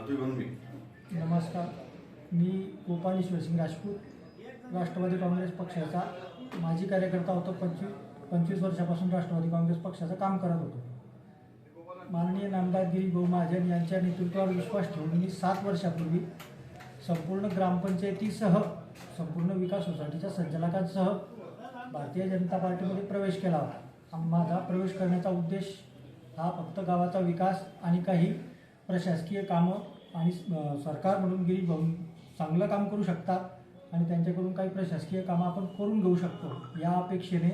प्रतिबंधी. नमस्कार, मी गोपाल ईश्वरसिंग राजपूत, राष्ट्रवादी काँग्रेस पक्षाचा माजी कार्यकर्ता होतो. 25 वर्षापासून राष्ट्रवादी काँग्रेस पक्षाचं काम करत होतो. माननीय नामदार गिरीश भाऊ महाजन यांच्या नेतृत्वावर विश्वास ठेवून मी 7 वर्षापूर्वी संपूर्ण ग्रामपंचायतीसह संपूर्ण विकास सोसायटीच्या संचालकांसह भारतीय जनता पार्टीमध्ये प्रवेश केला होता. माझा प्रवेश करण्याचा उद्देश हा फक्त गावाचा विकास आणि काही प्रशासकीय कामं आणि सरकार म्हणून गिरीश भाऊ चांगलं काम करू शकतात आणि त्यांच्याकडून काही प्रशासकीय कामं आपण करून घेऊ शकतो या अपेक्षेने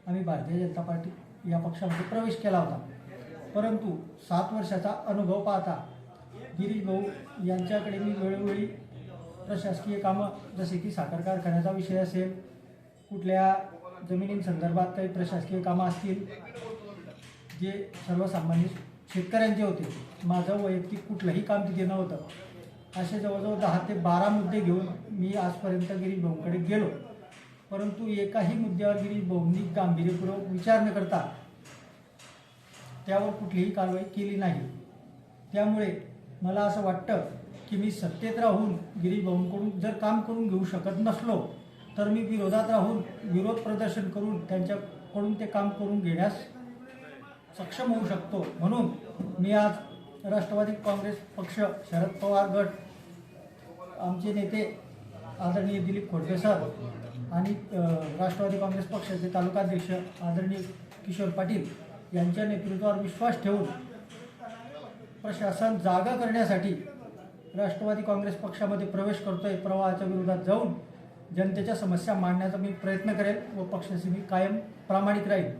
आम्ही भारतीय जनता पार्टी या पक्षामध्ये प्रवेश केला होता. परंतु 7 वर्षाचा अनुभव पाहता गिरीश भाऊ यांच्याकडे मी वेळोवेळी प्रशासकीय कामं जसे की साखर कारखान्याचा विषय असेल, कुठल्या जमिनींसंदर्भात काही प्रशासकीय कामं असतील जे सर्वसामान्य शेतकऱ्यांचे होते, माझं वैयक्तिक कुठलंही काम तिथे नव्हतं. असे जवळजवळ 10 ते 12 मुद्दे घेऊन मी आजपर्यंत गिरीश भाऊंकडे गेलो, परंतु एकाही मुद्द्यावर गिरीश भाऊंनी गांभीर्यपूर्वक विचार न करता त्यावर कुठलीही कारवाई केली नाही. त्यामुळे मला असं वाटतं की मी सत्तेत राहून गिरीश भाऊंकडून जर काम करून घेऊ शकत नसलो तर मी विरोधात राहून विरोध प्रदर्शन करून त्यांच्याकडून ते काम करून घेण्यास सक्षम होऊ शकतो. म्हणून मी आज राष्ट्रवादी काँग्रेस पक्ष, शरद पवार गट, आमचे नेते आदरणीय दिलीप खोडके सर आणि राष्ट्रवादी काँग्रेस पक्षाचे तालुकाध्यक्ष आदरणीय किशोर पाटील यांच्या नेतृत्वावर विश्वास ठेवून प्रशासन जागा करण्यासाठी राष्ट्रवादी काँग्रेस पक्षामध्ये प्रवेश करतोय. प्रवाहाच्या विरोधात जाऊन जनतेच्या समस्या मांडण्याचा मी प्रयत्न करेल व पक्षाशी मी कायम प्रामाणिक राहील.